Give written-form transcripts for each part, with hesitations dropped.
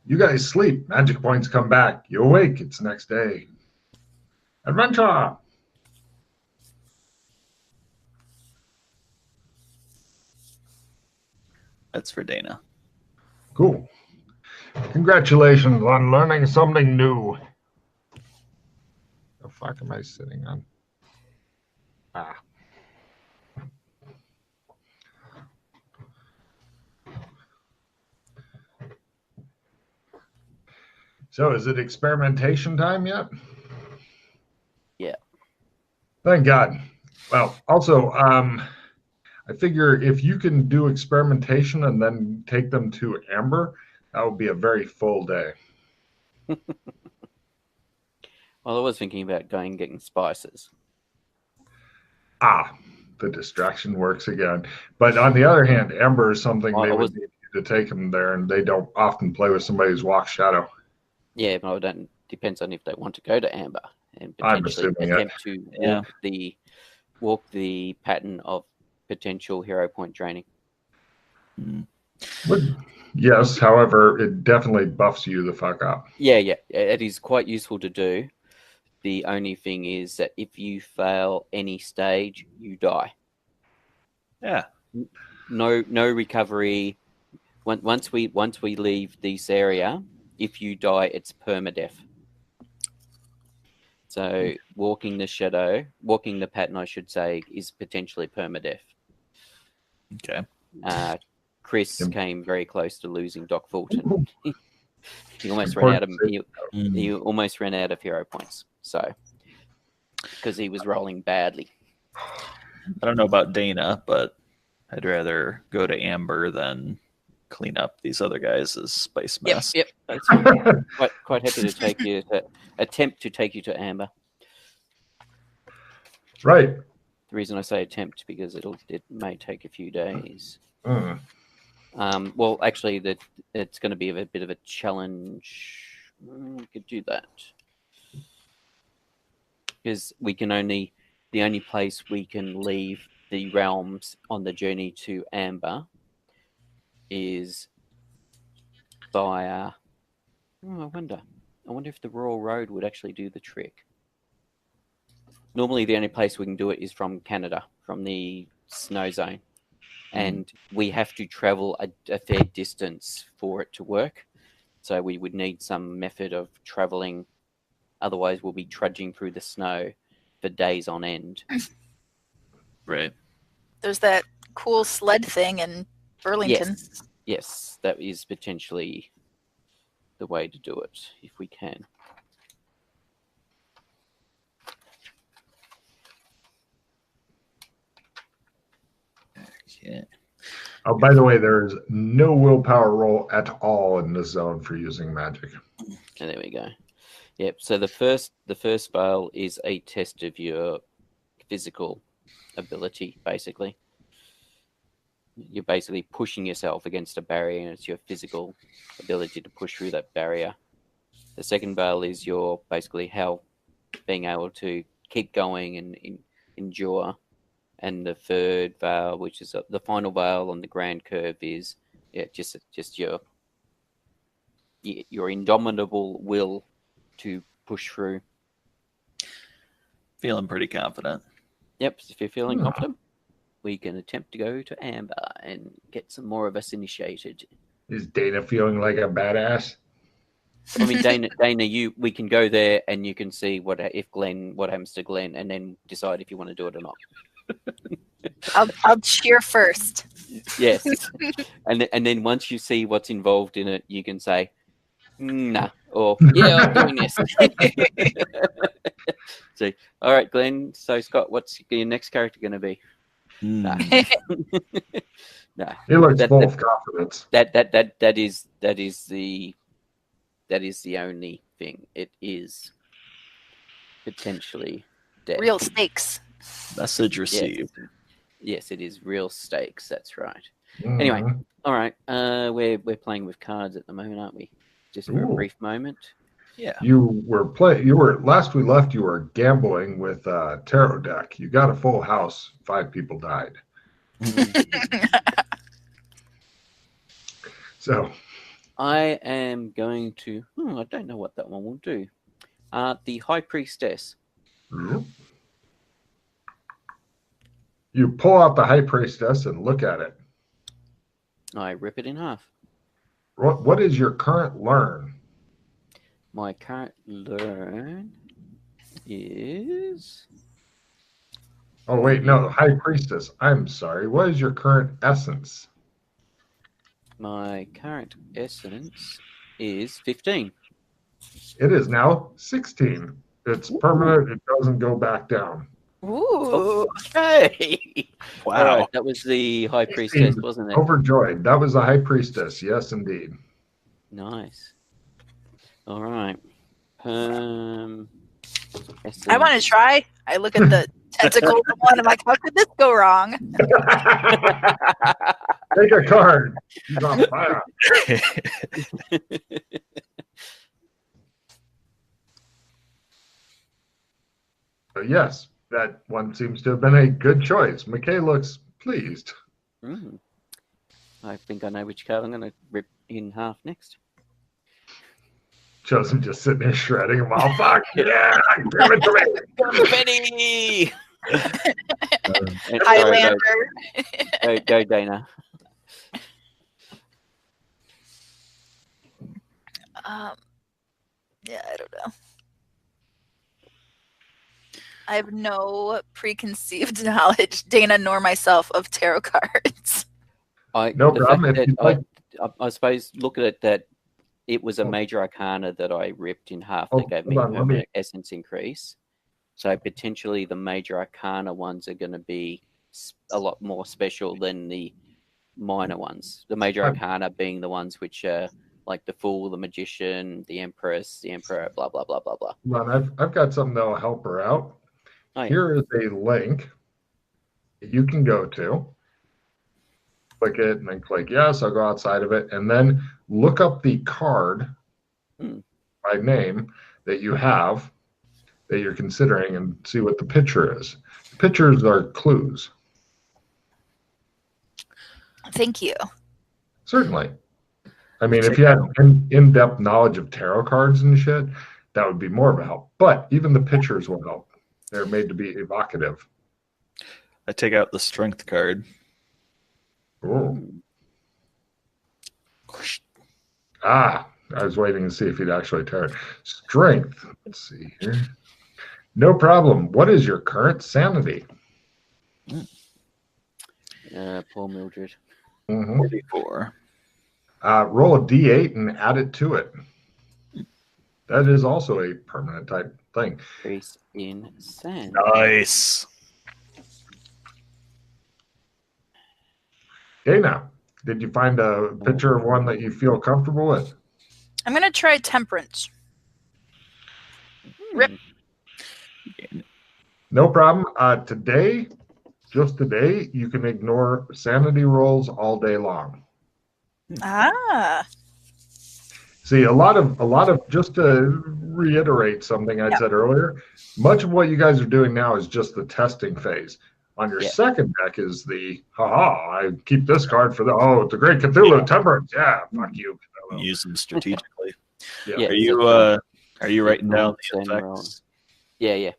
You guys sleep. Magic points come back. You awake. It's next day. Adventure! That's for Dana. Cool. Congratulations on learning something new. The fuck am I sitting on? Ah. So is it experimentation time yet? Yeah. Thank God. Well, also, I figure if you can do experimentation and then take them to Amber, that would be a very full day. Well, I was thinking about going and getting spices. Ah, the distraction works again. But on the other hand, Amber is something they would need you to take them there, and they don't often play with somebody who's walked shadow. Yeah, but I don't. Depends on if they want to go to Amber and I'm potentially assuming attempt to walk the pattern of potential hero point draining. Yes, however, it definitely buffs you the fuck up. Yeah, it is quite useful to do. The only thing is that if you fail any stage, you die. Yeah. No recovery. Once we leave this area, if you die, it's permadeath. So walking the pattern, I should say, is potentially permadeath. Okay. Chris came very close to losing Doc Fulton. He almost ran out of he almost ran out of hero points. So because he was rolling badly. I don't know about Dana, but I'd rather go to Amber than clean up these other guys' spice mess. Yep. That's quite happy to take you to attempt to take you to Amber. Right. The reason I say attempt because it may take a few days. Well, actually, it's going to be a bit of a challenge. We could do that because the only place we can leave the realms on the journey to Amber is via. I wonder if the Royal Road would actually do the trick. Normally, the only place we can do it is from Canada, from the snow zone. And we have to travel a fair distance for it to work. So we would need some method of traveling. Otherwise, we'll be trudging through the snow for days on end. Right. There's that cool sled thing in Burlington. Yes, that is potentially the way to do it, if we can. Yeah. Oh, by the way, there's no willpower roll at all in this zone for using magic. And there we go. Yep. So the first spell is a test of your physical ability, basically. You're basically pushing yourself against a barrier, and it's your physical ability to push through that barrier. The second spell is your basically how being able to keep going and endure. And the third veil, which is the final veil on the grand curve, is just your indomitable will to push through. Feeling pretty confident. Yep, if you're feeling confident, we can attempt to go to Amber and get some more of us initiated. Is Dana feeling like a badass? I mean, Dana, we can go there and you can see what happens to Glenn, and then decide if you want to do it or not. I'll cheer first. Yes, and then once you see what's involved in it, you can say, "Nah," or "Yeah, I'm doing this." So, all right, Glenn. So, Scott, what's your next character going to be? Nah. Nah. He looks full of confidence. That is the only thing. It is potentially death. Real stakes. Message received. Yes, it is real stakes. That's right. Anyway, all right. We're playing with cards at the moment, aren't we? Just for a brief moment. Yeah. You were last we left. You were gambling with tarot deck. You got a full house. 5 people died. So I am going to. I don't know what that one will do. The High Priestess. Yep. You pull out the High Priestess and look at it. I rip it in half. What is your current learn? My current learn is. Oh, wait, no, High Priestess. I'm sorry. What is your current essence? My current essence is 15. It is now 16. It's permanent. It doesn't go back down. Ooh. Okay. Wow. All right, that was the High Priestess, wasn't it? Overjoyed. That was the High Priestess. Yes, indeed. Nice. All right. I want to try. I look at the tentacles of one. I'm like, how could this go wrong? Take a card. He's on fire. So yes, that one seems to have been a good choice. McKay looks pleased. I think I know which card I'm going to rip in half next. Shows him just sitting there shredding them all. Fuck yeah! Give it to me. Confetti! Highlander. Go, Dana. Yeah, I don't know. I have no preconceived knowledge, Dana nor myself, of tarot cards. No problem. I suppose look at it that it was a major arcana that I ripped in half that gave me a permanent essence increase. So potentially the major arcana ones are going to be a lot more special than the minor ones. The major arcana being the ones which are like the Fool, the Magician, the Empress, the Emperor, blah, blah, blah, blah, blah. Ron, I've got something that will help her out. Oh, yeah. Here is a link that you can go to. Click it and then click yes, I'll go outside of it. And then look up the card by name that you have that you're considering and see what the picture is. The pictures are clues. Thank you. Certainly. I mean, if you had in-depth knowledge of tarot cards and shit, that would be more of a help. But even the pictures will help. They're made to be evocative. I take out the strength card. Oh. I was waiting to see if he'd actually tear it. Strength. Let's see here. No problem. What is your current sanity? Poor Mildred. 44. Roll a d8 and add it to it. That is also a permanent type thing. Increase in sand. Nice. Dana, did you find a picture of one that you feel comfortable with? I'm going to try temperance. Rip. No problem. Just today, you can ignore sanity rolls all day long. Ah. See, a lot of just to reiterate something I said earlier, much of what you guys are doing now is just the testing phase. On your second deck is the, I keep this card for the Great Cthulhu Temperance. Yeah, fuck you. Use them strategically. Are you writing down the effects? Yeah.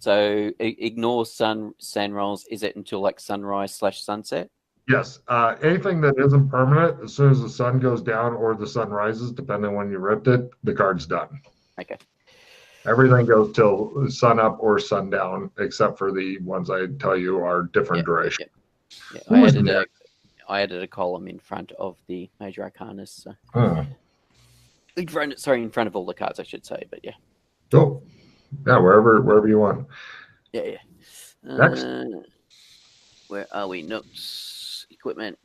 So ignore sand rolls. Is it until like sunrise/sunset? Yes. Anything that isn't permanent, as soon as the sun goes down or the sun rises, depending on when you ripped it, the card's done. Okay. Everything goes till sun up or sundown, except for the ones I tell you are different duration. Yeah. I added a column in front of the major arcanas. So. In front of all the cards, I should say. But yeah. Cool. Yeah, wherever you want. Yeah. Next. Where are we? Notes, equipment.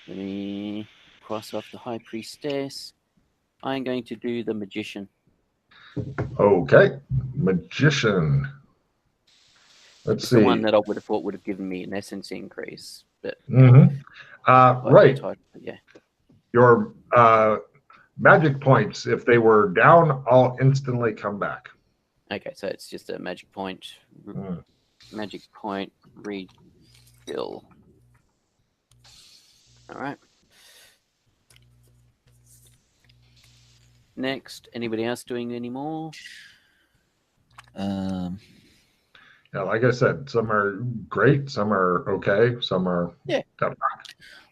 Let me cross off the High Priestess. I'm going to do the Magician. Okay, Magician. Let's see. The one that I would have thought would have given me an essence increase, but right. Yeah. Your magic points, if they were down, all instantly come back. Okay, so it's just a magic point. Magic point refill. All right. Next, anybody else doing any more? Yeah, like I said, some are great, some are okay, some are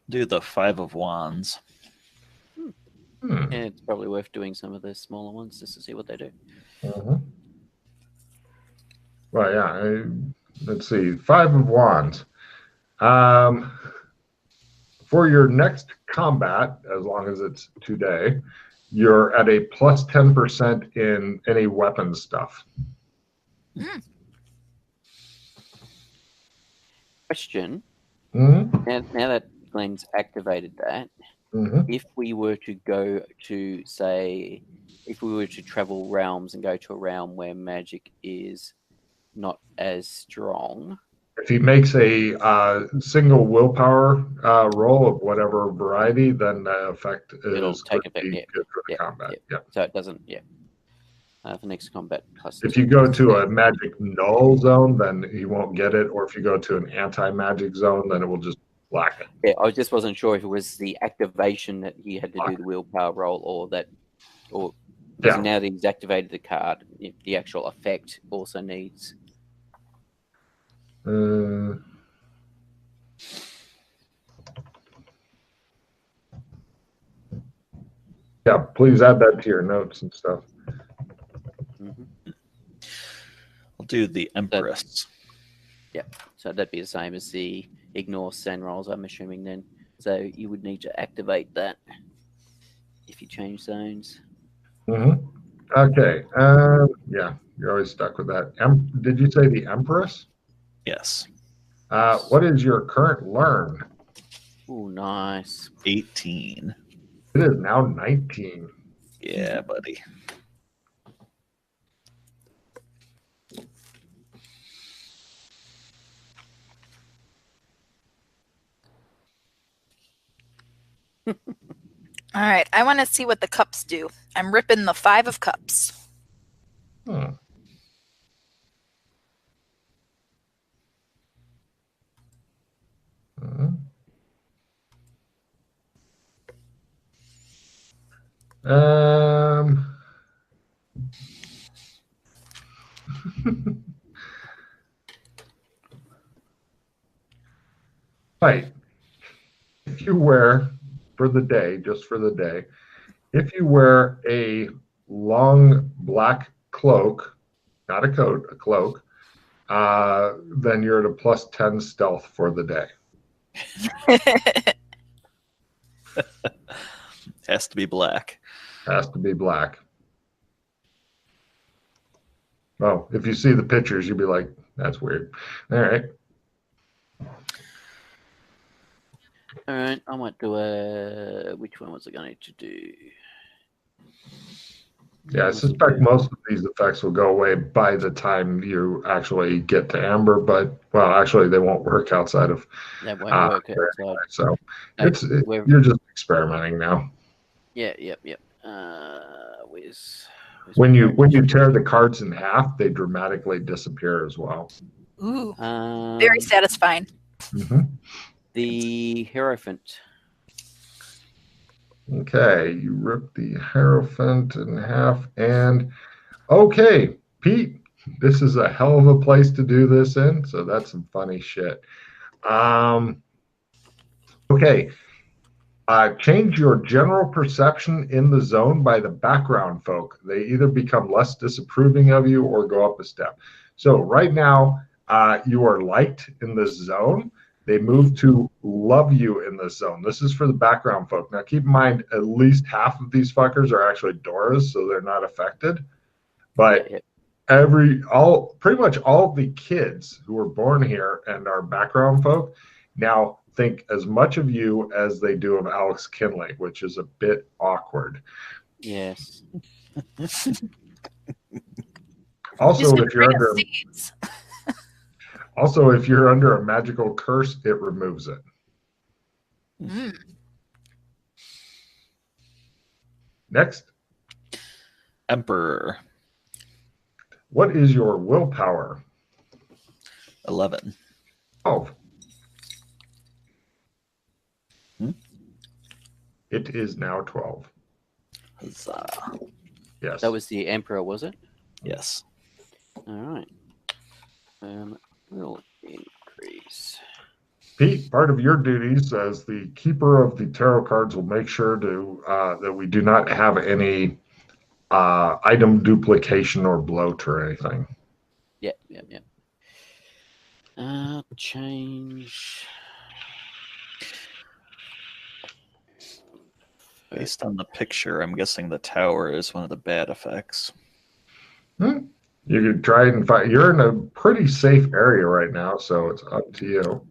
do the 5 of Wands. Yeah, it's probably worth doing some of the smaller ones just to see what they do. Well, yeah. Let's see. 5 of Wands. For your next combat, as long as it's today, you're at a plus 10% in any weapon stuff. Question. Now that Glenn's activated that, if we were to go to, say, if we were to travel realms and go to a realm where magic is not as strong. If he makes a single willpower roll of whatever variety, then the effect is take effect. good for the combat. Yeah. So it doesn't. For next combat plus. If you go to a magic null zone, then he won't get it. Or if you go to an anti-magic zone, then it will just black it. Yeah, I just wasn't sure if it was the activation that he had to do the willpower roll, or now that he's activated the card, if the actual effect also needs. Yeah, please add that to your notes and stuff. I'll do the Empress. So that'd be the same as the ignore sand rolls, I'm assuming then. So you would need to activate that if you change zones. Okay. Yeah, you're always stuck with that. Did you say the Empress? Yes. What is your current learn? Oh, nice. 18. It is now 19. Yeah, buddy. All right, I want to see what the cups do. I'm ripping the 5 of cups. Right. If you wear, for the day, just for the day, if you wear a long black cloak, not a coat, a cloak, then you're at a plus 10 stealth for the day. Has to be black. Has to be black. Well, if you see the pictures, you'll be like, that's weird. All right. All right, I might do which one was I going to do? Yeah, I suspect most of these effects will go away by the time you actually get to Amber, but, well, actually, they won't work outside of... That won't work outside. So you're just experimenting now. Yep. Where's when you tear the cards in half, they dramatically disappear as well. Ooh, very satisfying. The Hierophant. Okay, you rip the Hierophant in half, and okay, Pete, this is a hell of a place to do this in, so that's some funny shit. Okay, change your general perception in the zone by the background folk. They either become less disapproving of you or go up a step. So right now, you are liked in this zone. They move to love you in this zone. This is for the background folk. Now, keep in mind, at least half of these fuckers are actually Doras, so they're not affected. But pretty much all of the kids who were born here and are background folk now think as much of you as they do of Alex Kinley, which is a bit awkward. Yes. Also, if you're under... Also, if you're under a magical curse, it removes it. Next. Emperor. What is your willpower? 11. 12. It is now 12. Huzzah. Yes. That was the Emperor, was it? Yes. All right. Will increase. Pete, part of your duties as the keeper of the tarot cards will make sure to that we do not have any item duplication or bloat or anything. Yep. Change. Based on the picture, I'm guessing the tower is one of the bad effects. You could try and find. You're in a pretty safe area right now, so it's up to you.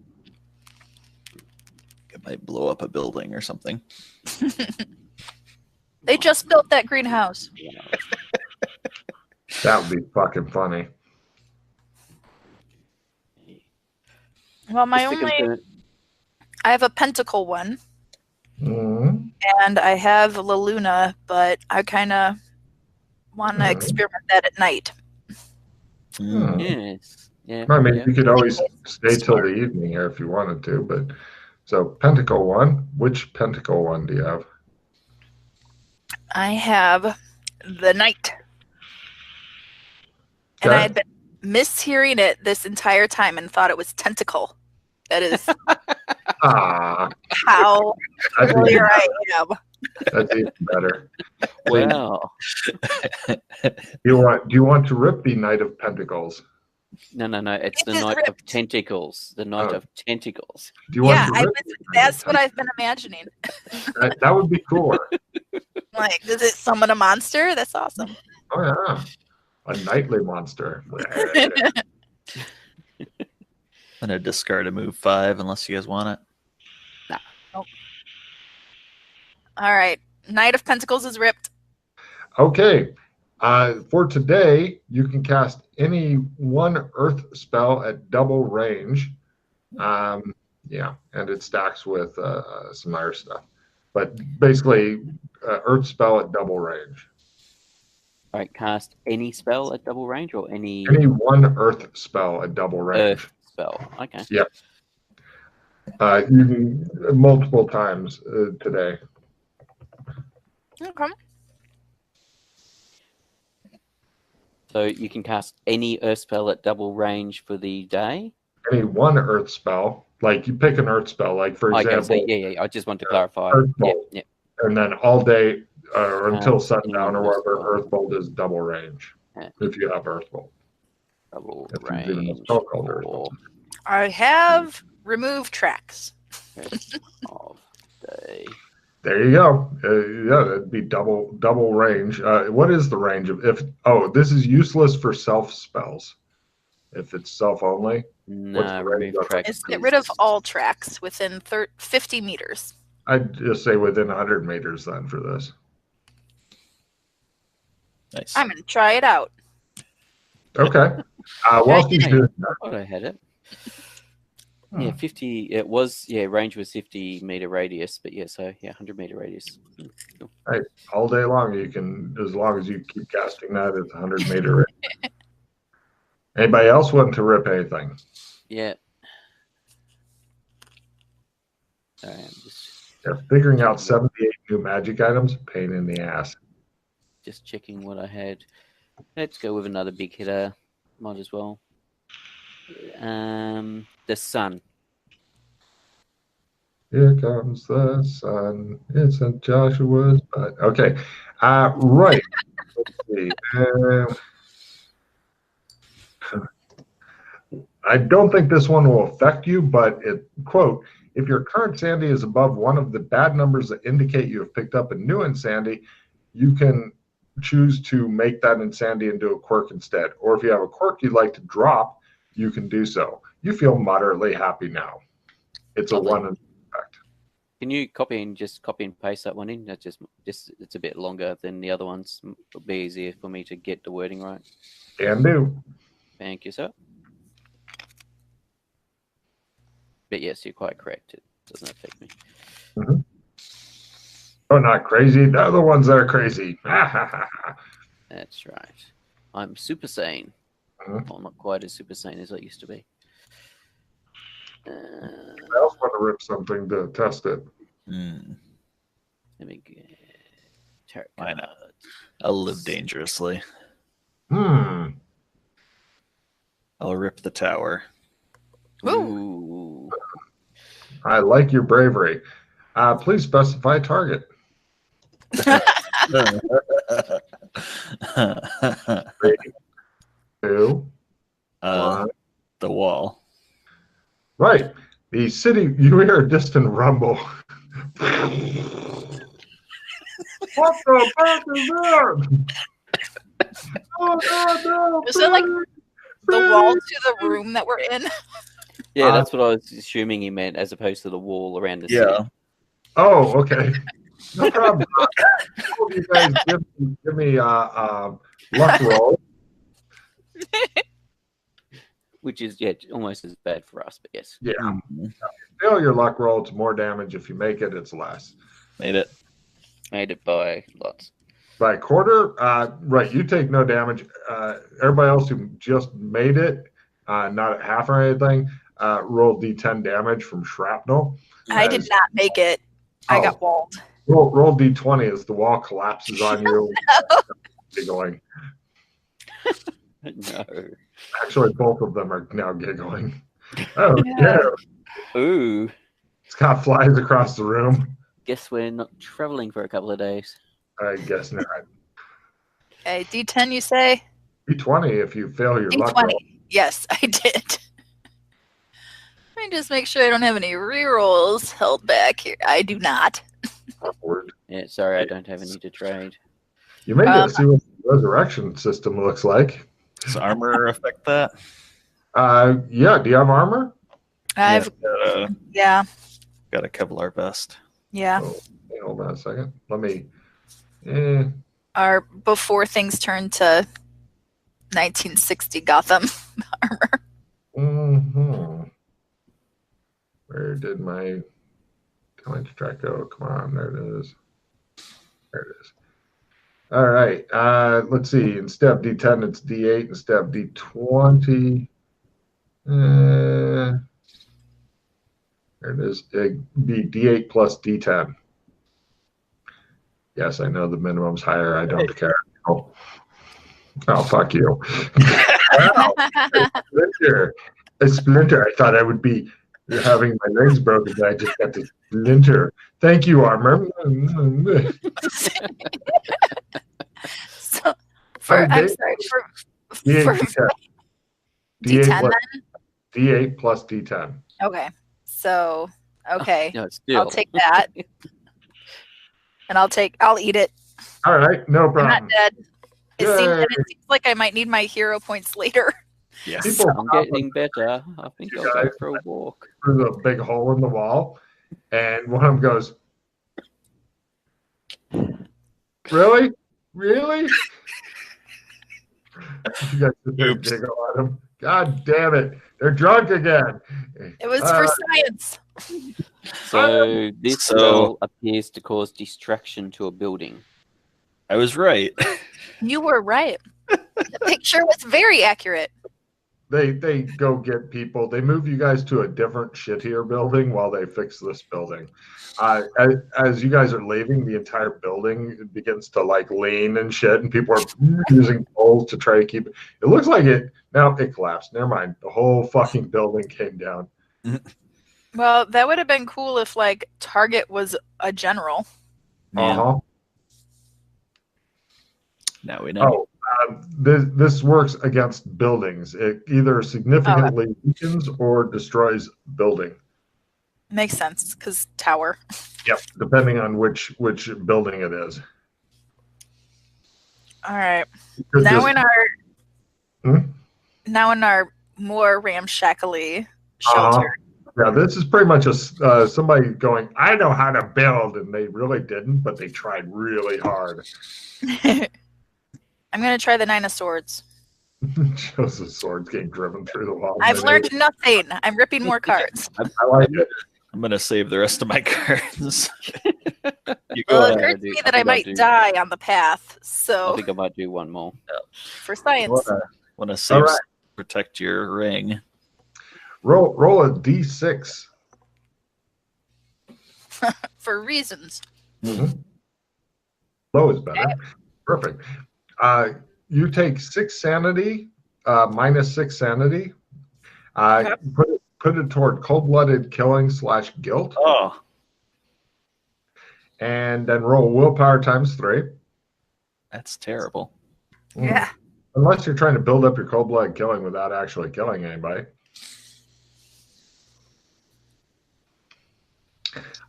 It might blow up a building or something. They just built that greenhouse. That would be fucking funny. Well, I have a pentacle one, and I have La Luna, but I kind of want to experiment that at night. Yes. Yeah. I mean, you could always stay till the evening here if you wanted to, but so pentacle one. Which pentacle one do you have? I have the Knight. And I had been mishearing it this entire time and thought it was tentacle. That is how familiar I am. That's even better. Wow. Do you want to rip the Knight of Pentacles? No. It's the Knight of Tentacles. The Knight of Tentacles. Do you want to rip that's what I've been imagining. That would be cooler. Like, does it summon a monster? That's awesome. Oh yeah, a nightly monster. I'm gonna discard a move 5 unless you guys want it. No. Nope. All right, Knight of Pentacles is ripped. Okay. For today, you can cast any one Earth spell at double range. Yeah, and it stacks with some other stuff. But basically, Earth spell at double range. All right, cast any spell at double range or any one Earth spell at double range. Earth spell. Okay. Yep. You can multiple times today. Okay. So you can cast any Earth spell at double range for the day? Any one Earth spell. Like you pick an Earth spell, like for example. So yeah. I just want to clarify. Yep. And then all day or until sundown or whatever, Earth Bolt is double range. If you have Earth Bolt. Double range. I have removed tracks. Of day. There you go. Yeah, that'd be double range. What is the range of this is useless for self spells. If it's self only. No, remove tracks. It's get rid of all tracks within 50 meters. I'd just say within 100 meters then for this. Nice. I'm going to try it out. Okay. While she's doing that. I thought I had it. Yeah, 50. It was, range was 50 meter radius, but 100 meter radius. Cool. Right. All day long, you can, as long as you keep casting that, it's 100 meter radius. Anybody else want to rip anything? Yeah. Sorry, I'm just figuring out 78 new magic items, pain in the ass. Just checking what I had. Let's go with another big hitter. Might as well. The sun. Here comes the sun. It's in Joshua's butt. Okay. Right. Let's see. I don't think this one will affect you, but quote, if your current Sandy is above one of the bad numbers that indicate you have picked up a new Insandy, you can choose to make that Insandy into a quirk instead. Or if you have a quirk you'd like to drop, you can do so. You feel moderately happy now. It's a one effect. Can you copy and paste that one in? That's just it's a bit longer than the other ones. It'll be easier for me to get the wording right. Can do. Thank you, sir. But yes, you're quite correct. It doesn't affect me. Mm-hmm. Oh, not crazy. The other ones that are crazy. That's right. I'm Super Saiyan. Mm-hmm. Well, not quite as Super Saiyan as I used to be. I also want to rip something to test it. Let me get tarot Why card. not? I'll live dangerously. Hmm. I'll rip the tower. Ooh. I like your bravery. Please specify target. 3, 2, 1. The wall. Right. The city, you hear a distant rumble. What the fuck is that? Oh, no. Is it like the wall to the room that we're in? Yeah, that's what I was assuming he meant, as opposed to the wall around the city. Oh, okay. No problem. You guys give me luck roll. Which is, almost as bad for us, but yes. Yeah. If you fail your luck roll, it's more damage. If you make it, it's less. Made it. Made it by lots. By quarter, right, you take no damage. Everybody else who just made it, not at half or anything, roll D10 damage from shrapnel. I did not make it. I got walled. Roll D20 as the wall collapses on you. Giggling. No. Actually, both of them are now giggling. Oh, yeah. Ooh. Scott flies across the room. Guess we're not traveling for a couple of days. I guess not. Okay, D10 you say? D20 if you fail your luck roll. Yes, I did. Let me just make sure I don't have any rerolls held back here. I do not. Upward. Yeah, sorry, I don't have any to trade. You may get to see what the resurrection system looks like. Does armor affect that? Yeah. Do you have armor? I've got a Kevlar vest. Yeah. Oh, hold on a second. Let me. Or before things turned to 1960 Gotham armor. Mm-hmm. Where did my damage track go? Come on, there it is. There it is. All right. Let's see. Instead of D10, it's D8. Instead of D20, there it is. It'd be D8 plus D10. Yes, I know the minimum's higher. I don't care. Oh, fuck you. Wow. A splinter. I thought I would be having my legs broken, but I just got the splinter. Thank you, armor. So, I'm sorry. D8 plus D10. Okay. So, okay. No, I'll take that. And I'll eat it. All right, no problem. I'm not dead. It seems like I might need my hero points later. Yes. I'm getting better. I think I'll go for a walk. Through the big hole in the wall, and one of them goes, "Really? Really?" You guys just giggle at him. God damn it! They're drunk again. It was for science. So this spell appears to cause distraction to a building. I was right. You were right. The picture was very accurate. They go get people. They move you guys to a different, shittier building while they fix this building. As you guys are leaving, the entire building begins to lean and shit, and people are using poles to try to keep it. It looks like it collapsed. Never mind. The whole fucking building came down. Well, that would have been cool if Target was a general. Uh-huh. Now we know. This works against buildings. It either significantly weakens or destroys building. Makes sense, because tower. Yep, depending on which building it is. All right. Now in our more ramshackly shelter. Yeah, this is pretty much somebody going, I know how to build, and they really didn't, but they tried really hard. I'm going to try the 9 of Swords. Shows the swords getting driven through the wall. I've learned nothing. I'm ripping more cards. I like it. I'm going to save the rest of my cards. It occurred to me that I might die on the path, so... I think I might do one more. For science. Want to save, protect your ring. Roll a D6. For reasons. Mm-hmm. Low is better. Perfect. You take 6 sanity, minus 6 sanity. Put it toward cold-blooded killing / guilt. Oh. And then roll willpower times 3. That's terrible. Yeah. Unless you're trying to build up your cold-blooded killing without actually killing anybody.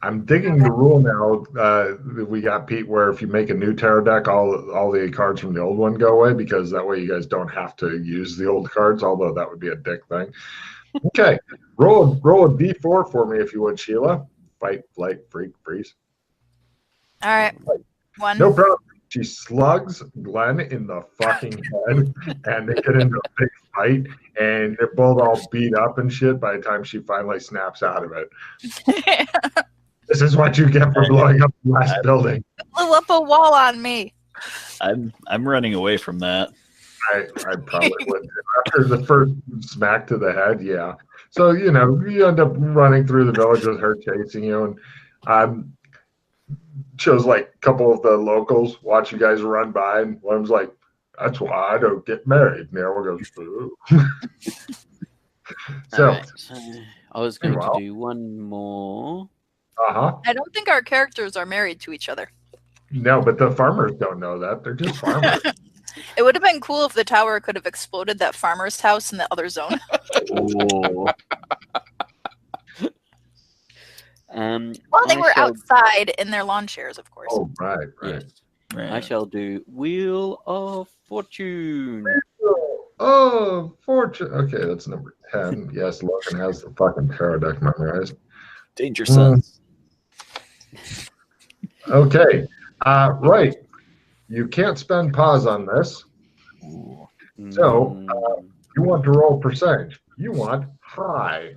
I'm digging the rule now that we got, Pete, where if you make a new tarot deck, all the cards from the old one go away, because that way you guys don't have to use the old cards, although that would be a dick thing. Okay. Roll a d4 for me if you would, Sheila. Fight, flight, freak, freeze. All right. 1. No problem. She slugs Glenn in the fucking head, and they get into a big fight, and they're both all beat up and shit by the time she finally snaps out of it. This is what you get for blowing up the last building. Blew up a wall on me. I'm running away from that. I probably would. After the first smack to the head, yeah. So, you end up running through the village with her chasing you, and shows like a couple of the locals watch you guys run by, and one of them's like, "That's why I don't get married." And the other one goes, "Ooh." So, right. I was going to do one more. I don't think our characters are married to each other. No, but the farmers don't know that. They're just farmers. It would have been cool if the tower could have exploded that farmer's house in the other zone. Well, they were outside in their lawn chairs, of course. Oh, right. Yes. Right. I shall do Wheel of Fortune. Oh, Fortune. Okay, that's number 10. Yes, Logan has the fucking tarot deck memorized. Danger Sons. Okay. Right. You can't spend pause on this. So, you want to roll percentage. You want high.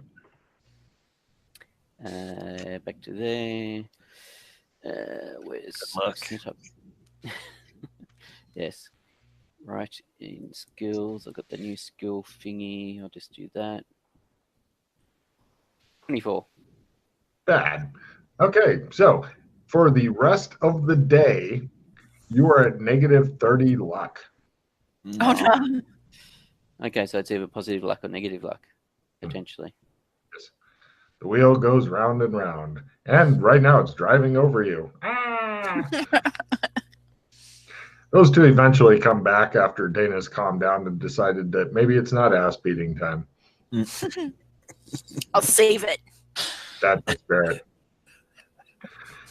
Back to there. Where's setup? Yes. Right, in skills. I've got the new skill thingy. I'll just do that. 24. Bad. Okay, so for the rest of the day, you are at negative 30 luck. Oh, no. Okay, so it's either positive luck or negative luck, potentially. Yes. The wheel goes round and round. And right now it's driving over you. Those two eventually come back after Dana's calmed down and decided that maybe it's not ass-beating time. I'll save it. That's the spirit.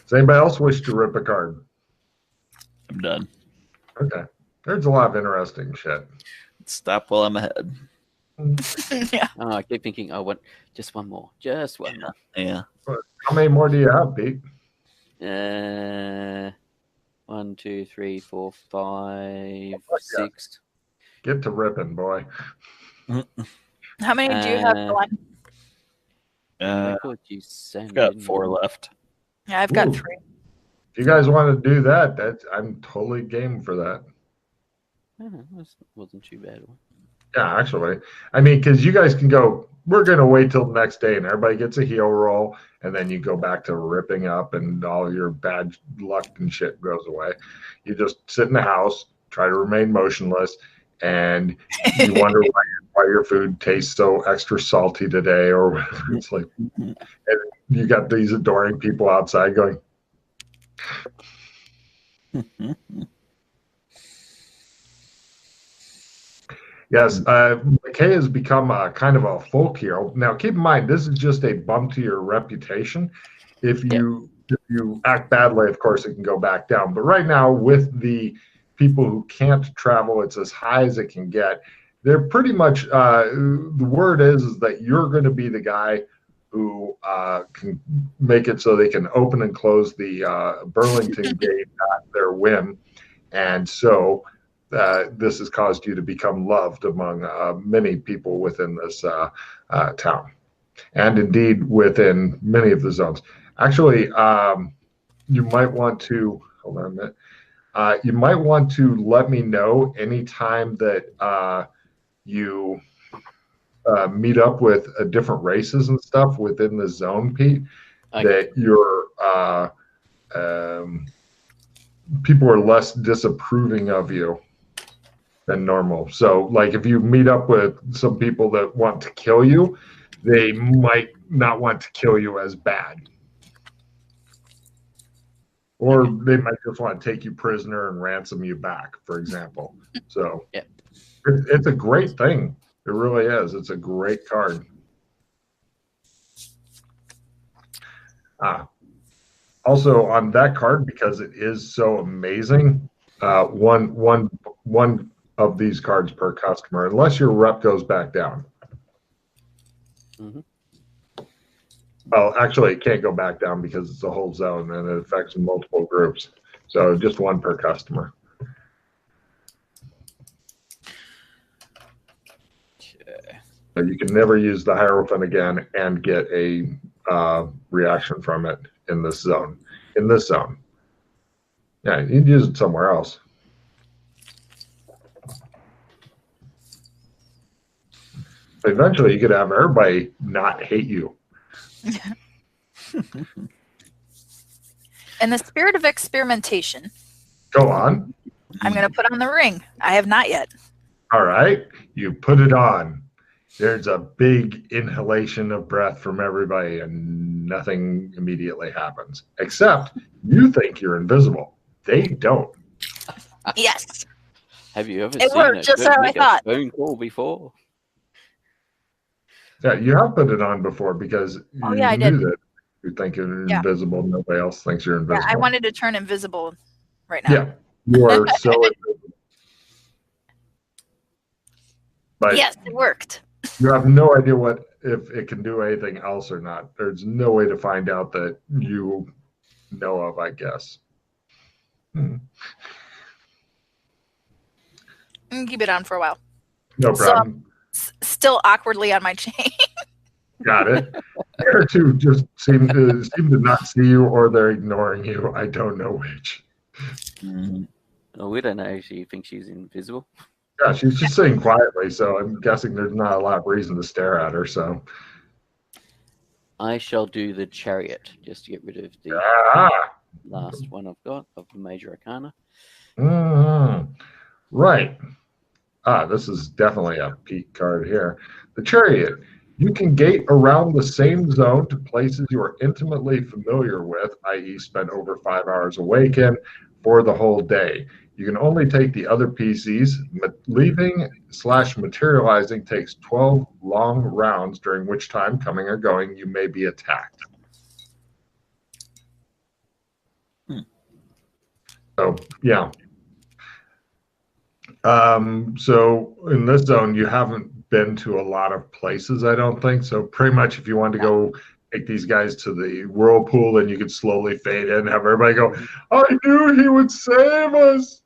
Does anybody else wish to rip a card? I'm done. Okay. There's a lot of interesting shit. Stop while I'm ahead. Yeah. Oh, I keep thinking, I want just one more. Just one more. Yeah. How many more do you have, Pete? 1, 2, 3, 4, 5, 6. Get to ripping, boy. How many do you have, Glenn? I've got 4 left. Yeah, I've got 3. If you guys want to do that, I'm totally game for that. That wasn't too bad. Yeah, actually. I mean, because you guys can go, we're going to wait till the next day and everybody gets a heal roll, and then you go back to ripping up and all your bad luck and shit goes away. You just sit in the house, try to remain motionless, and you wonder why your food tastes so extra salty today or whatever. It's like, and you got these adoring people outside going, yes, McKay has become kind of a folk hero. Now, keep in mind, this is just a bump to your reputation. If you act badly, of course, it can go back down. But right now, with the people who can't travel, it's as high as it can get. They're pretty much, the word is that you're going to be the guy who can make it so they can open and close the Burlington Gate at their whim. And so this has caused you to become loved among many people within this town, and indeed within many of the zones. Actually, you might want to, hold on a minute, you might want to let me know anytime that you meet up with different races and stuff within the zone, Pete, that you're people are less disapproving of you than normal. So, like, if you meet up with some people that want to kill you, they might not want to kill you as bad. Or they might just want to take you prisoner and ransom you back, for example. So, it's a great thing. It really is. It's a great card. Also, on that card, because it is so amazing, one of these cards per customer, unless your rep goes back down. Mm-hmm. Well, actually, it can't go back down because it's a whole zone and it affects multiple groups. So just one per customer. Okay. So you can never use the Hierophant again and get a reaction from it in this zone. Yeah, you can use it somewhere else. Eventually, you could have everybody not hate you. In the spirit of experimentation, go on. I'm going to put on the ring. I have not yet. All right, you put it on. There's a big inhalation of breath from everybody, and nothing immediately happens. Except you think you're invisible. They don't. Yes. Have you ever it seen worked just how I thought. Phone call before? Yeah, you have put it on before because you I knew did. that you think you're invisible. Nobody else thinks you're invisible. Yeah, I wanted to turn invisible right now. Yeah, you are so invisible. But yes, it worked. You have no idea if it can do anything else or not. There's no way to find out that you know of, I guess. Keep it on for a while. No problem. So, still awkwardly on my chain. Got it. There two just seem to not see you, or they're ignoring you. I don't know which. Oh, we don't know if she thinks she's invisible. Yeah, she's just sitting quietly, so I'm guessing there's not a lot of reason to stare at her. So I shall do the chariot just to get rid of the last one I've got of the major arcana. Right. This is definitely a peak card here. The chariot. You can gate around the same zone to places you are intimately familiar with, i.e. spend over 5 hours awake in, for the whole day. You can only take the other PCs. Leaving/materializing takes 12 long rounds, during which time, coming or going, you may be attacked. So, yeah. So in this zone, you haven't been to a lot of places, I don't think. So pretty much if you want to go take these guys to the whirlpool, then you could slowly fade in, have everybody go, I knew he would save us.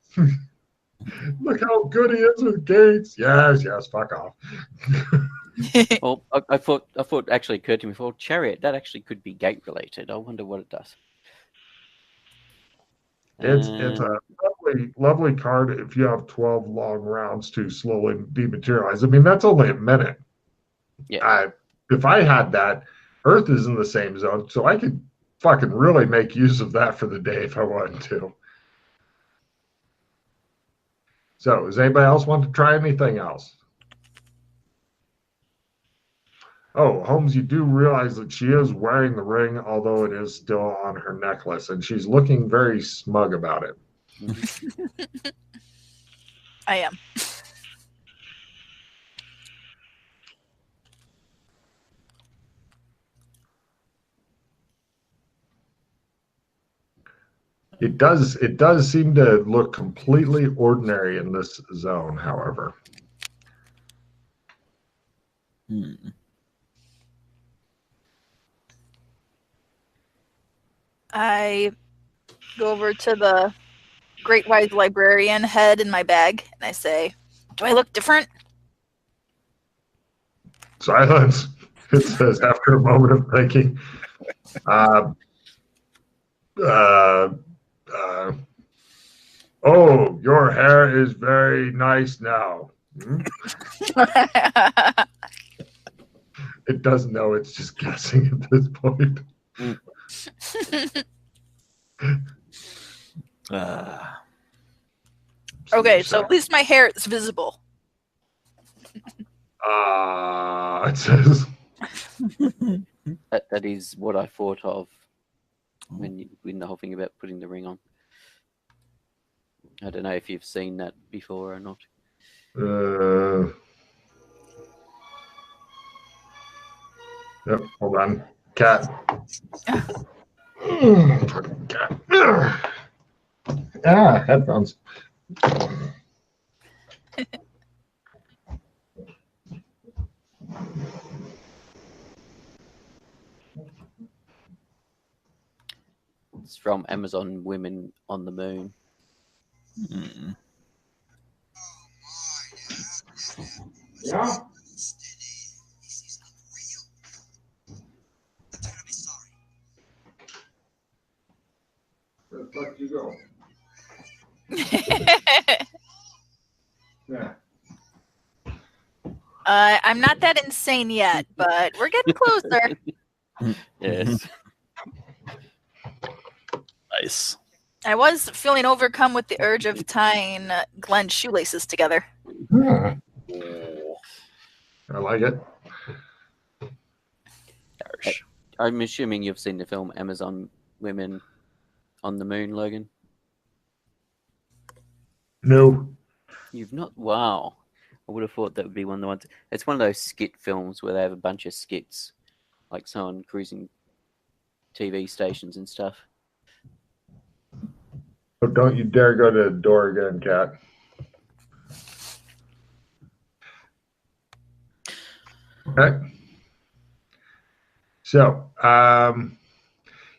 Look how good he is with gates. Yes, fuck off. Well, I thought actually occurred to me before, chariot, that actually could be gate related. I wonder what it does. It's a lovely card if you have 12 long rounds to slowly dematerialize. I mean, that's only a minute. Yeah. If I had that, Earth is in the same zone, so I could fucking really make use of that for the day if I wanted to. So, does anybody else want to try anything else? Oh, Holmes, you do realize that she is wearing the ring, although it is still on her necklace, and she's looking very smug about it. I am. It does seem to look completely ordinary in this zone, however. I go over to the Great Wise Librarian head in my bag, and I say, do I look different? Silence. It says after a moment of thinking. Oh, your hair is very nice now. It doesn't know. It's just guessing at this point. Okay, so at least my hair is visible. It says that is what I thought of when the whole thing about putting the ring on. I don't know if you've seen that before or not. Yep, hold on. Cat. Cat. Headphones. It's from Amazon Women on the Moon. Yeah. Where the fuck do you go? Yeah. I'm not that insane yet, but we're getting closer. Yes. Nice. I was feeling overcome with the urge of tying Glenn's shoelaces together. I like it. I'm assuming you've seen the film Amazon Women on the Moon, Logan? No. You've not? Wow. I would have thought that would be one of the ones. It's one of those skit films where they have a bunch of skits, like someone cruising TV stations and stuff. Oh, don't you dare go to the door again, Cat. Okay. So,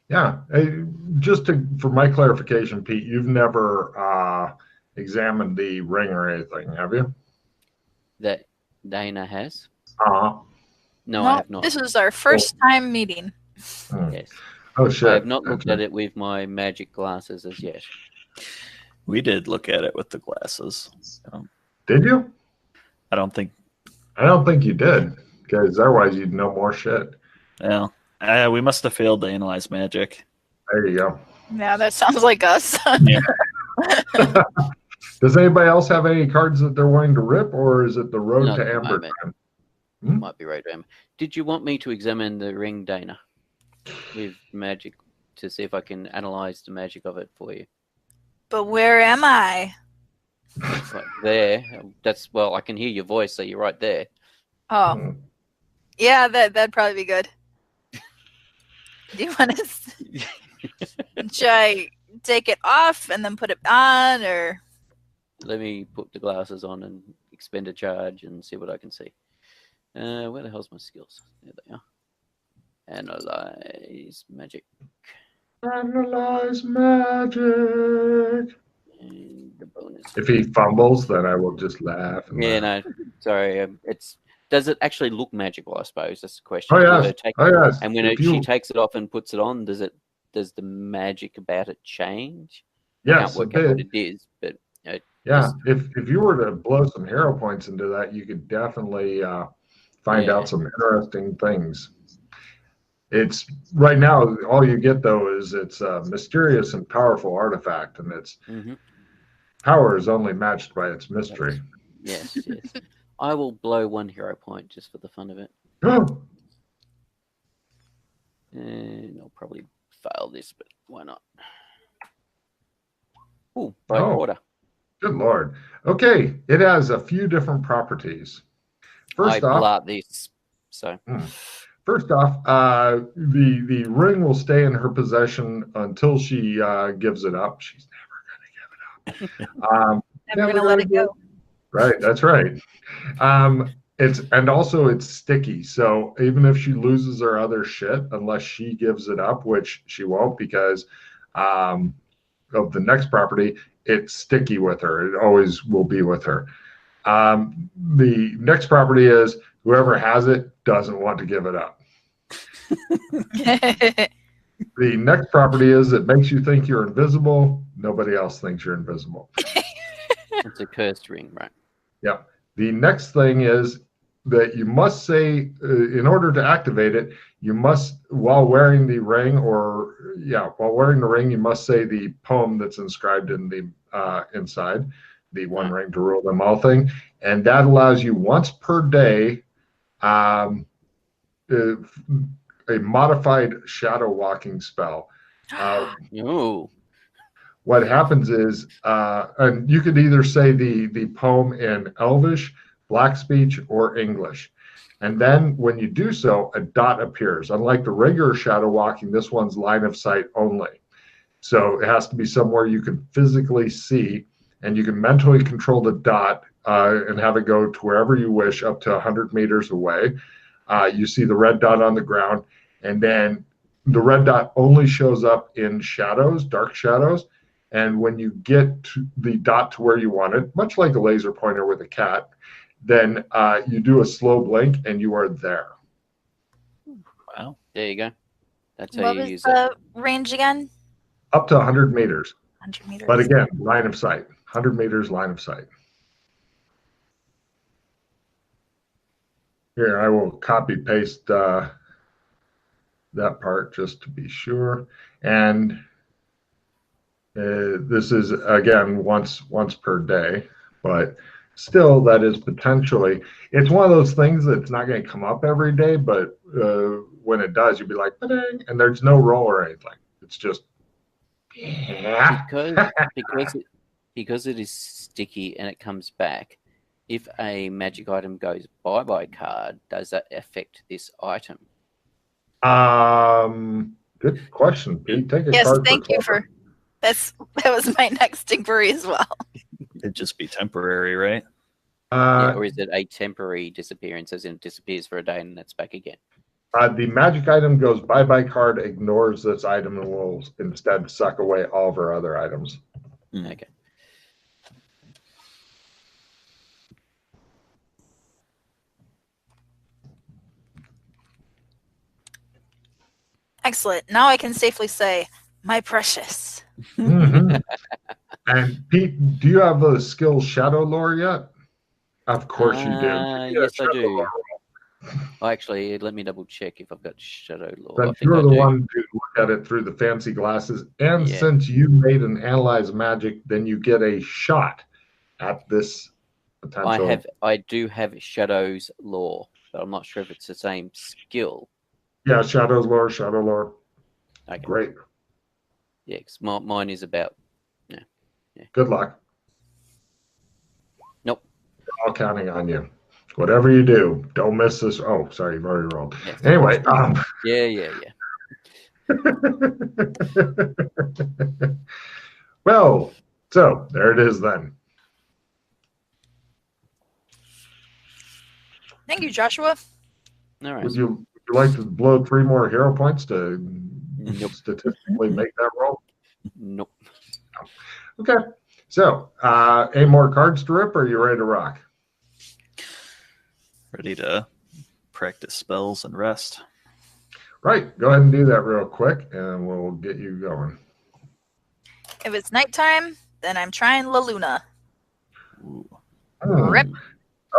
yeah, just for my clarification, Pete, you've never examined the ring or anything, have you? That Dana has? No, I have not. This is our first time meeting. Yes. Oh, shit. I have not looked at it with my magic glasses as yet. We did look at it with the glasses. Did you? I don't think you did, because otherwise you'd know more shit. Well, we must have failed to analyze magic. There you go. Yeah, that sounds like us. Yeah. Does anybody else have any cards that they're wanting to rip, or is it the road to Amber time? Might be road to Amber. Did you want me to examine the ring, Dana, with magic to see if I can analyze the magic of it for you? But where am I? Right there. I can hear your voice, so you're right there. Oh. Yeah, that'd probably be good. Do you want to... Should I take it off and then put it on, or... Let me put the glasses on and expend a charge and see what I can see. Where the hell's my skills? There they are. Analyze magic. Analyze magic. And the bonus. If he fumbles, then I will just laugh. No, sorry. Does it actually look magical? I suppose that's the question. Oh yes. And when she takes it off and puts it on, does the magic about it change? Yes, I can't work out what it is, but yeah. If you were to blow some hero points into that, you could definitely find out some interesting things. It's right now, all you get though is it's a mysterious and powerful artifact, and its power is only matched by its mystery. Yes. I will blow one hero point just for the fun of it. And I'll probably fail this, but why not? Ooh, by quarter. Good Lord. Okay, it has a few different properties. First off, this. So. First off, the ring will stay in her possession until she gives it up. She's never going to give it up. Never going to let it go. Right, that's right. It's sticky. So even if she loses her other shit, unless she gives it up, which she won't because of the next property, it's sticky with her. It always will be with her. The next property is whoever has it doesn't want to give it up. The next property is it makes you think you're invisible. Nobody else thinks you're invisible. It's a cursed ring, right? Yeah. The next thing is that you must say, in order to activate it, you must, while wearing the ring, you must say the poem that's inscribed in the inside. the one ring to rule them all thing. And that allows you once per day a modified shadow walking spell. What happens is, and you could either say the poem in Elvish, Black Speech, or English. And then when you do so, a dot appears. Unlike the regular shadow walking, this one's line of sight only. So it has to be somewhere you can physically see, and you can mentally control the dot and have it go to wherever you wish, up to 100 meters away. You see the red dot on the ground, and then the red dot only shows up in shadows, dark shadows. And when you get to the dot to where you want it, much like a laser pointer with a cat, then you do a slow blink and you are there. Wow. There you go. That's how what you was use the it. range again? Up to 100 meters. 100 meters. But again, line of sight. 100 meters, line of sight. Here, I will copy paste that part just to be sure. And this is, again, once per day. But still, that is potentially, it's one of those things that's not going to come up every day, but when it does, you'll be like, ba-ding, and there's no roll or anything. It's just, yeah. Because it is sticky and it comes back, if a magic item goes bye-bye card, does that affect this item? Good question, Pete. Take a yes, card. Thank you for that was my next inquiry as well. It'd just be temporary, right? Or is it a temporary disappearance, as in it disappears for a day and it's back again? The magic item goes bye-bye card, ignores this item, and will instead suck away all of our other items. Okay. Excellent. Now I can safely say, my precious. Mm-hmm. And Pete, do you have the skill Shadow Lore yet? Of course you do. Yes, I do. Oh, actually, let me double check if I've got Shadow Lore. Since you're the one to look at it through the fancy glasses, and since you made an analyze magic, then you get a shot at this potential. I do have Shadow's Lore, but I'm not sure if it's the same skill. Yeah, Shadow Lore. Okay. Great. Yeah, because mine is about. Yeah. Good luck. Nope. We're all counting on you. Whatever you do, don't miss this. Oh, sorry, you've already rolled. Yes. Anyway. Yeah. Well, so there it is then. Thank you, Joshua. All right. Would you like to blow 3 more hero points to statistically make that roll? Nope. Okay. So, any more cards to rip, or are you ready to rock? Ready to practice spells and rest. Right. Go ahead and do that real quick, and we'll get you going. If it's nighttime, then I'm trying La Luna. Rip.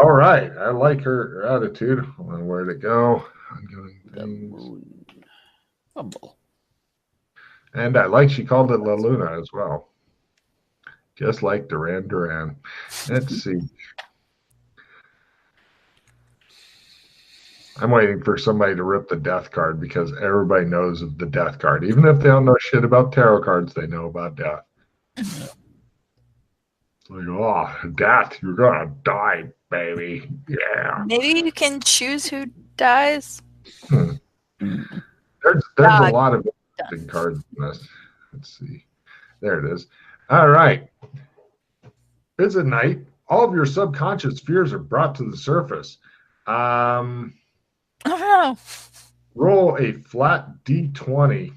All right. I like her attitude. Hold on, where'd it go? Humble. And I like she called it La Luna as well. Just like Duran. Let's see. I'm waiting for somebody to rip the death card because everybody knows of the death card. Even if they don't know shit about tarot cards, they know about death. It's like, oh, death, you're going to die, baby. Yeah. Maybe you can choose who dies. There's a lot of interesting cards in this. Let's see. There it is. All right. It's at night. All of your subconscious fears are brought to the surface. Oh, no. Roll a flat D20.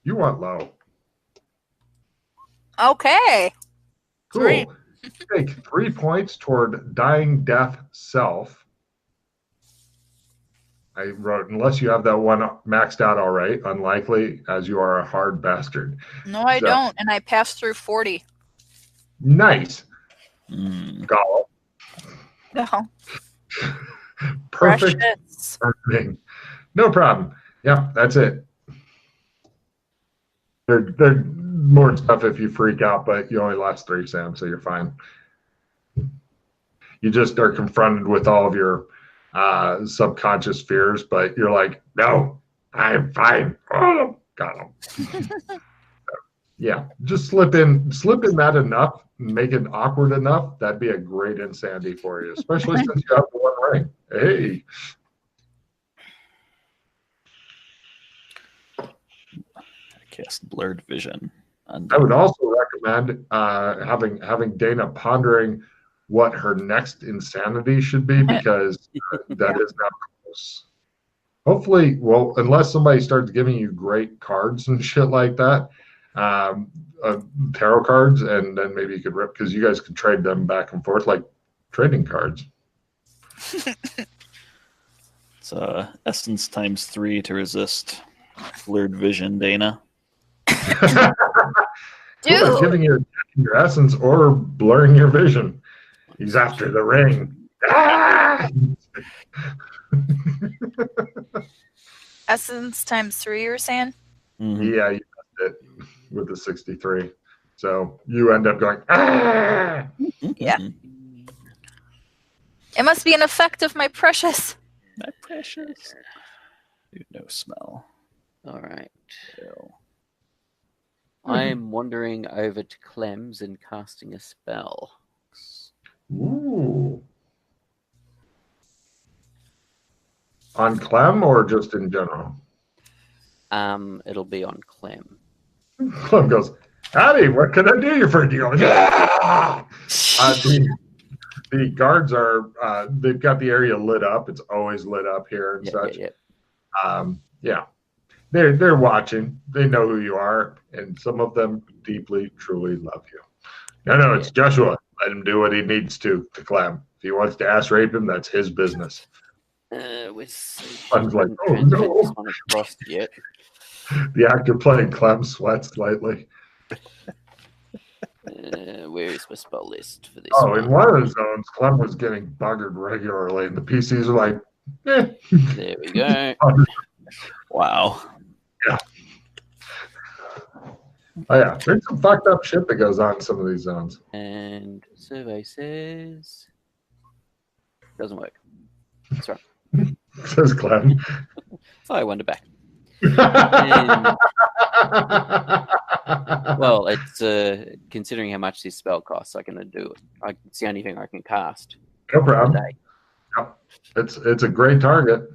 You want low. Okay. Cool. Great. Take 3 points toward dying death self. I wrote, unless you have that one maxed out all right, unlikely, as you are a hard bastard. No, I don't, and I passed through 40. Nice. Gollum. No. Perfect. No problem. Yeah, that's it. more stuff if you freak out, but you only last 3, Sam, so you're fine. You just are confronted with all of your subconscious fears, but you're like, no, I'm fine. Oh, got him. Yeah, just slip in that enough, make it awkward enough. That'd be a great insanity for you, especially since you have the one ring. Hey. Cast blurred vision. I would also recommend having Dana pondering what her next insanity should be, because that is now close. Hopefully, well, unless somebody starts giving you great cards and shit like that, tarot cards, and then maybe you could rip, because you guys could trade them back and forth like trading cards. It's essence times 3 to resist blurred vision, Dana. Dude, giving your essence or blurring your vision. He's after the ring. Ah! essence times 3, you were saying? Mm-hmm. Yeah, you missed it with the 63. So you end up going, ah! Yeah. It must be an effect of my precious. My precious. Dude, no smell. All right. Ew. I am wandering over to Clem's and casting a spell. Ooh. On Clem or just in general? It'll be on Clem. Clem goes, howdy, what can I do you for? You go, yeah! The guards are, they've got the area lit up. It's always lit up here and such. Yeah. They're watching. They know who you are, and some of them deeply, truly love you. No, it's Joshua. Let him do what he needs to Clem. If he wants to ass rape him, that's his business. Clem's like, oh no. Across yet. The actor playing Clem sweats slightly. Where is my spell list for this? Oh, in one of the zones, Clem was getting buggered regularly, and the PCs are like, eh. There we go. Wow. Yeah. Oh, yeah. There's some fucked up shit that goes on in some of these zones. And survey says doesn't work. That's right. Says Clem. I wander back. Well, it's considering how much this spell costs, I can do it. It's the only thing I can cast. No problem. Yep. It's a great target.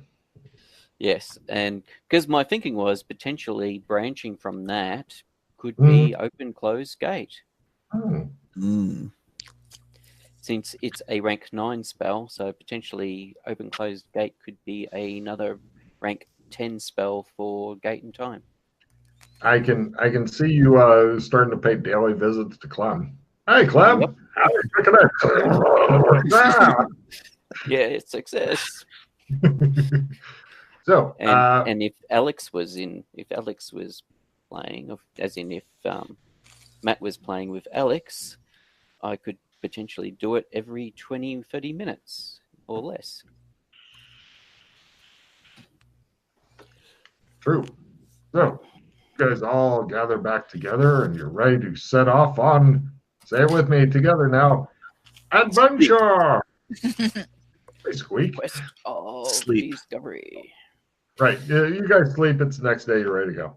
Yes, and because my thinking was potentially branching from that could be open close gate. Since it's a rank 9 spell, so potentially open closed gate could be another rank 10 spell for gate and time. I can see you starting to pay daily visits to Clem. Hey, Clem. Yep. Look at that. Yeah, it's success. So, and if Alex was playing, as in if Matt was playing with Alex, I could potentially do it every 20, 30 minutes or less. True. So, you guys all gather back together and you're ready to set off on, say it with me together now, adventure! Hey, Squeak. Quest of Sleep. Discovery. Right. You guys sleep. It's the next day. You're ready to go.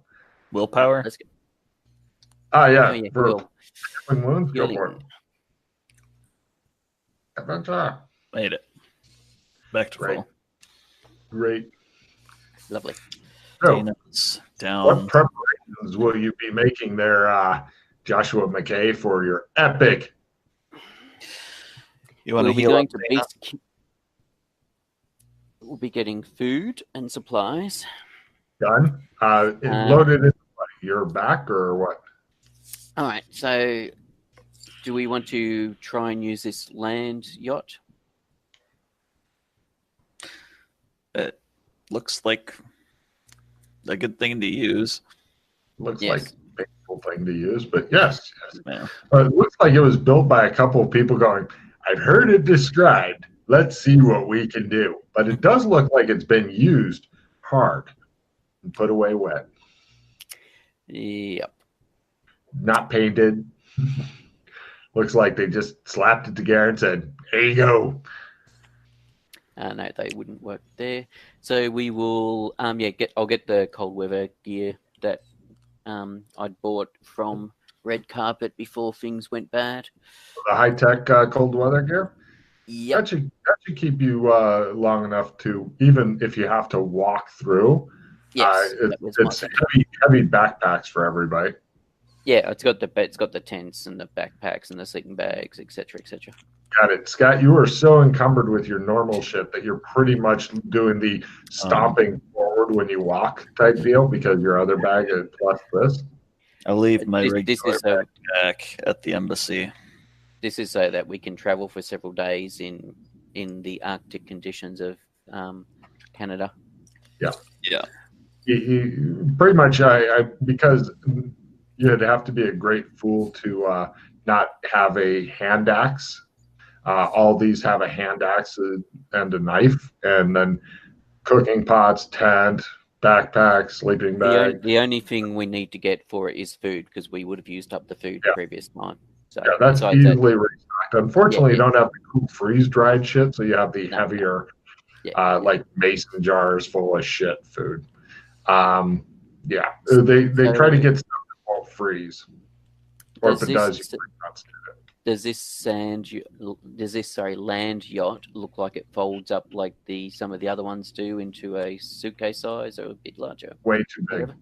Willpower? Let's go. Yeah. Oh, yeah, For wounds, go healing. for it. Adventure. Made it. Back to Right. full. Great. Lovely. So, Dana's down. what preparations will you be making there, Joshua McKay, for your epic? You want to We'll be heal going up to Dana? base. We'll be getting food and supplies. Done. Loaded in your back or what? All right. So, do we want to try and use this land yacht? It looks like a good thing to use. Looks Yes. like a painful thing to use, but yes. Yeah. It looks like it was built by a couple of people going, I've heard it described. Let's see what we can do. But it does look like it's been used hard and put away wet. Yep. not painted. Looks like they just slapped it together and said, "Here you go." No, they wouldn't work there. So we will, I'll get the cold weather gear that I'd bought from Red Carpet before things went bad. The high-tech cold weather gear? Yep. That should keep you long enough to, even if you have to walk through. Yes, it's heavy backpacks for everybody. Yeah, it's got the tents and the backpacks and the sleeping bags, etc., etc. Got it, Scott. You are so encumbered with your normal shit that you're pretty much doing the stomping forward when you walk type deal because your other bag is plus this. I'll leave my regular backpack at the embassy. This is so that we can travel for several days in the Arctic conditions of Canada. Yeah. Yeah. Pretty much, because you'd have to be a great fool to not have a hand axe. All these have a hand axe and a knife, and then cooking pots, tent, backpack, sleeping bag. The only thing we need to get for it is food because we would have used up the food the previous time. So yeah, that's easily restocked. Unfortunately, you don't have the cool freeze-dried shit, so you have the heavier, like mason jars full of shit food. They try to get stuff that won't freeze, or if it does, you does this land yacht look like it folds up like some of the other ones do into a suitcase size or a bit larger? Way too big.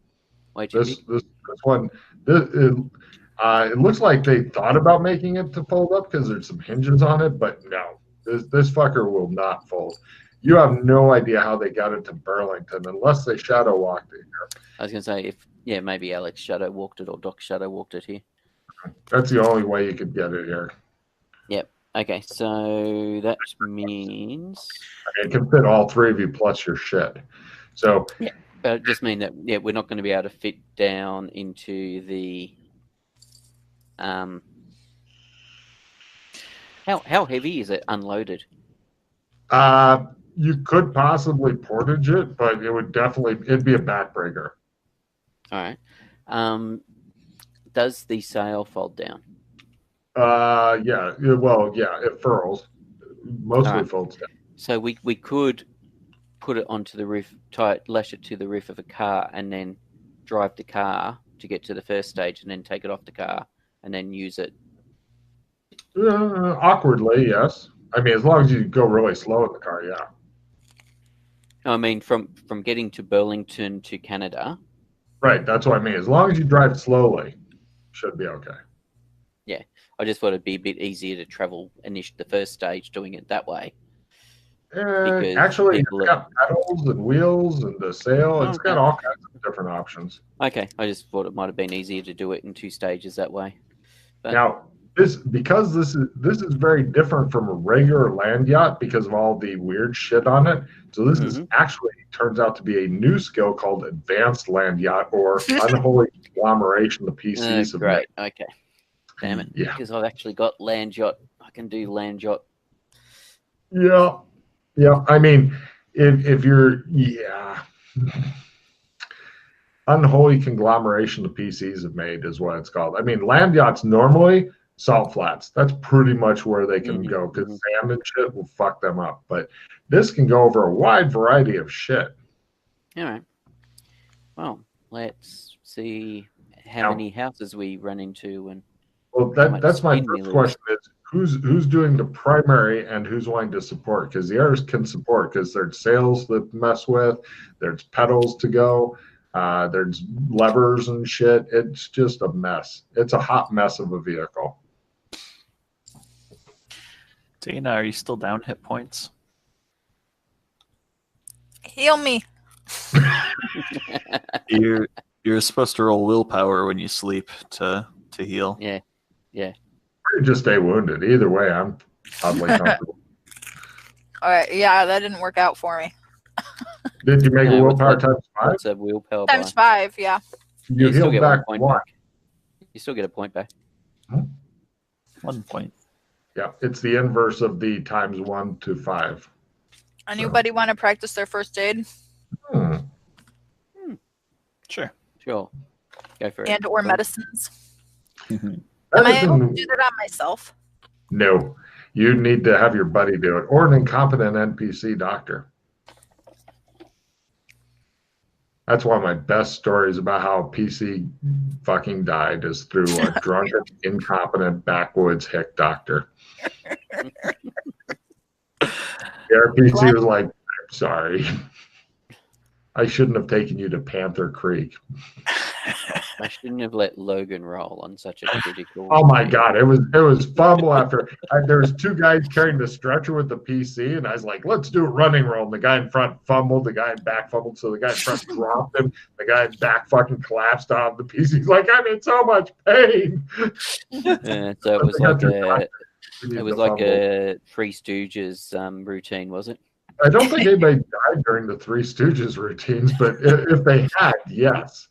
Way too big. This one, it looks like they thought about making it to fold up because there's some hinges on it, but no, this fucker will not fold. You have no idea how they got it to Burlington unless they shadow walked it here. I was going to say, maybe Alex shadow walked it or Doc shadow walked it here. That's the only way you could get it here. Yep. Okay, so that means it can fit all three of you plus your shit. So yeah, but it just means that we're not going to be able to fit down into the how heavy is it unloaded? You could possibly portage it, but it'd be a backbreaker. All right. Does the sail fold down? It furls. Mostly folds down. So we could put it onto the roof, lash it to the roof of a car, and then drive the car to get to the first stage, and then take it off the car, and then use it. Awkwardly, yes. I mean, as long as you go really slow in the car, yeah. I mean, from getting to Burlington to Canada. Right, that's what I mean. As long as you drive slowly, should be okay. Yeah, I just thought it'd be a bit easier to travel the first stage doing it that way. Actually, it's got pedals and wheels and the sail. It's got all kinds of different options. Okay, I just thought it might have been easier to do it in 2 stages that way. But now, this is very different from a regular land yacht because of all the weird shit on it. So this is actually turns out to be a new skill called advanced land yacht or unholy conglomeration of PCs. Great. Okay. Damn it. Yeah. Because I've actually got land yacht. I can do land yacht. Yeah. Yeah. I mean, if you're unholy conglomeration of PCs have made is what it's called. I mean, land yachts normally salt flats. That's pretty much where they can go because sand and shit will fuck them up. But this can go over a wide variety of shit. All right. Well, let's see how many houses we run into and. Well, that's my first question: is who's doing the primary and who's wanting to support? Because the others can support because there's sails that mess with, there's pedals to go, there's levers and shit. It's just a mess. It's a hot mess of a vehicle. Dana, are you still down hit points? Heal me. You're supposed to roll willpower when you sleep to heal. Yeah. Yeah. Or just stay wounded. Either way, I'm oddly comfortable. All right. Yeah, that didn't work out for me. Did you make a willpower times 5? It's a willpower times 5, yeah. You heal back 1 point. You still get a point back. 1 point. Yeah, it's the inverse of the times 1 to 5. Anybody want to practice their first aid? Sure. Go for it. And or medicines. Am I able to do that on myself? No. You need to have your buddy do it, or an incompetent NPC doctor. That's one of my best stories about how PC fucking died, is through a drunken, incompetent, backwoods hick doctor. The RPC was like, I'm sorry. I shouldn't have taken you to Panther Creek. I shouldn't have let Logan roll on such a critical. Oh my God, it was fumble after. There was two guys carrying the stretcher with the PC, and I was like, let's do a running roll. And the guy in front fumbled, the guy in back fumbled, so the guy in front dropped him. The guy in back fucking collapsed off the PC. He's like, I'm in so much pain. So it was like a Three Stooges routine, was it? I don't think anybody died during the Three Stooges routines, but if they had, yes.